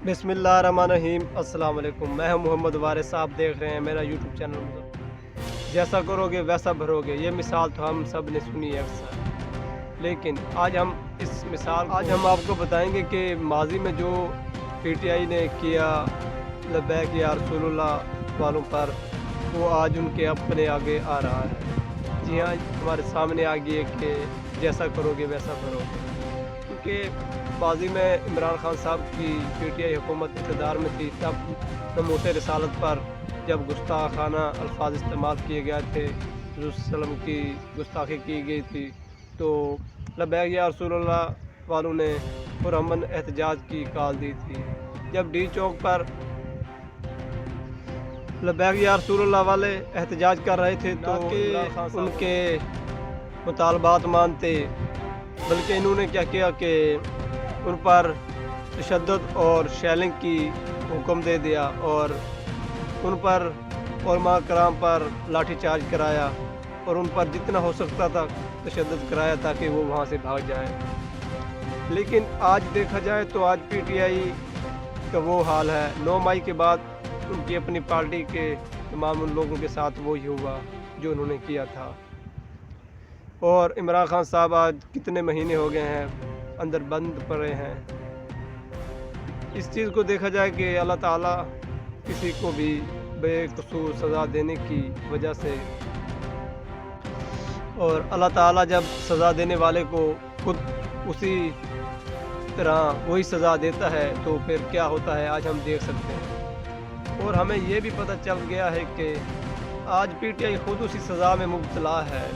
बिस्मिल्लाहिर्रहमानिर्रहीम। अस्सलाम वालेकुम। मैं हूं मोहम्मद वारिस। आप देख रहे हैं मेरा यूट्यूब चैनल। जैसा करोगे वैसा भरोगे, ये मिसाल तो हम सब ने सुनी है अक्सर, लेकिन आज हम आपको बताएंगे कि माजी में जो पीटीआई ने किया लब्बैक या रसूलुल्लाह वालों पर, वो आज उनके अपने आगे आ रहा है। जी हाँ, हमारे सामने आ गई है कि जैसा करोगे वैसा भरोगे। क्योंकि माजी में इमरान खान साहब की पीटीआई हुकूमत इक़्तिदार में थी, तब नमूत रिसालत पर जब गुस्ताखाना अल्फाज इस्तेमाल किए गए थे, हुज़ूर सल्लल्लाहु अलैहि वसल्लम की गुस्ताखी की गई थी, तो लब्बैक या रसूलुल्लाह वालों ने पुरअमन एहतजाज की कॉल दी थी। जब डी चौक पर लब्बैक या रसूलुल्लाह वाले एहतजाज कर रहे थे तो उनके मुतालबात मानते, बल्कि इन्होंने क्या किया कि उन पर तशद्दुद और शेलिंग की हुक्म दे दिया और उन पर उलमा कराम पर लाठी चार्ज कराया और उन पर जितना हो सकता था तशद्दुद कराया ताकि वो वहाँ से भाग जाएं। लेकिन आज देखा जाए तो आज पीटीआई का वो हाल है। 9 मई के बाद उनकी अपनी पार्टी के तमाम उन लोगों के साथ वो ही हुआ जो उन्होंने किया था। और इमरान खान साहब आज कितने महीने हो गए हैं अंदर बंद पड़े हैं। इस चीज़ को देखा जाए कि अल्लाह ताला किसी को भी बेकसूर सज़ा देने की वजह से, और अल्लाह ताला जब सज़ा देने वाले को खुद उसी तरह वही सज़ा देता है तो फिर क्या होता है आज हम देख सकते हैं। और हमें ये भी पता चल गया है कि आज पीटीआई खुद उसी सज़ा में मुब्तला है।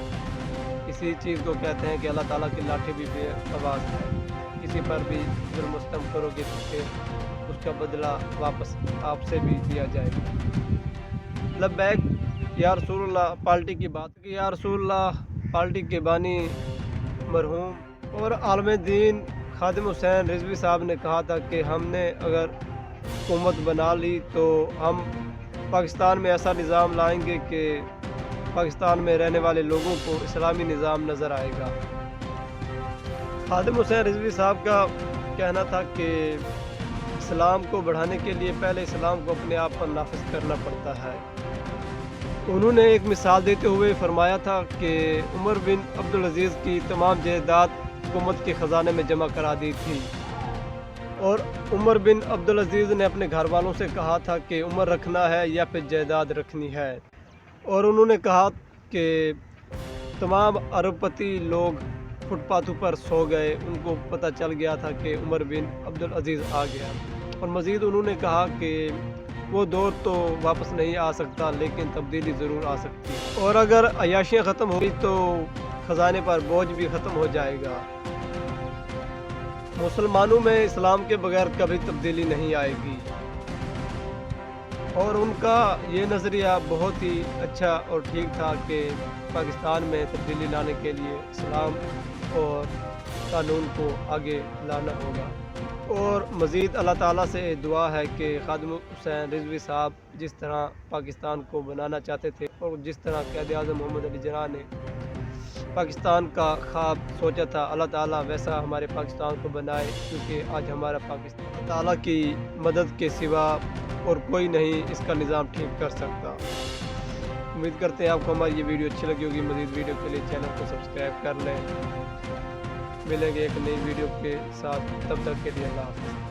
इसी चीज़ को कहते हैं कि अल्लाह ताला की लाठी भी बेआवाज़ है। किसी पर भी जुल्म सितम करोगे तो फिर उसका बदला वापस आपसे भी दिया जाएगा। लब्बैक या रसूलुल्लाह पार्टी की बात की, या रसूलुल्लाह पार्टी के बानी मरहूम और आलम दीन खादिम हुसैन रिजवी साहब ने कहा था कि हमने अगर हुकूमत बना ली तो हम पाकिस्तान में ऐसा निज़ाम लाएंगे कि पाकिस्तान में रहने वाले लोगों को इस्लामी निज़ाम नज़र आएगा। खादिम हुसैन रिजवी साहब का कहना था कि इस्लाम को बढ़ाने के लिए पहले इस्लाम को अपने आप पर नाफिज करना पड़ता है। उन्होंने एक मिसाल देते हुए फरमाया था कि उमर बिन अब्दुल अजीज़ की तमाम जायदाद हुकूमत के ख़जाने में जमा करा दी थी, और उमर बिन अब्दुल अजीज़ ने अपने घर वालों से कहा था कि उमर रखना है या फिर जायदाद रखनी है। और उन्होंने कहा कि तमाम अरबपति लोग फुटपाथों पर सो गए, उनको पता चल गया था कि उमर बिन अब्दुल अजीज़ आ गया। और मज़ीद उन्होंने कहा कि वो दौर तो वापस नहीं आ सकता, लेकिन तब्दीली ज़रूर आ सकती है, और अगर अयाशियाँ ख़त्म हो गई तो ख़जाने पर बोझ भी ख़त्म हो जाएगा। मुसलमानों में इस्लाम के बगैर कभी तब्दीली नहीं आएगी। और उनका ये नज़रिया बहुत ही अच्छा और ठीक था कि पाकिस्तान में तब्दीली लाने के लिए इस्लाम और कानून को आगे लाना होगा। और मज़ीद अल्लाह ताला से दुआ है कि खादिम हुसैन रिजवी साहब जिस तरह पाकिस्तान को बनाना चाहते थे और जिस तरह क़ायद आज़म मोहम्मद अली जिन्ना ने पाकिस्तान का ख्वाब सोचा था, अल्लाह ताला वैसा हमारे पाकिस्तान को बनाए, क्योंकि आज हमारा पाकिस्तान ताला की मदद के सिवा और कोई नहीं इसका निज़ाम ठीक कर सकता। उम्मीद करते हैं आपको हमारी ये वीडियो अच्छी लगी होगी। मज़ीद वीडियो के लिए चैनल को सब्सक्राइब कर लें। मिलेंगे एक नई वीडियो के साथ, तब तक के लिए अल्लाह हाफ़िज़।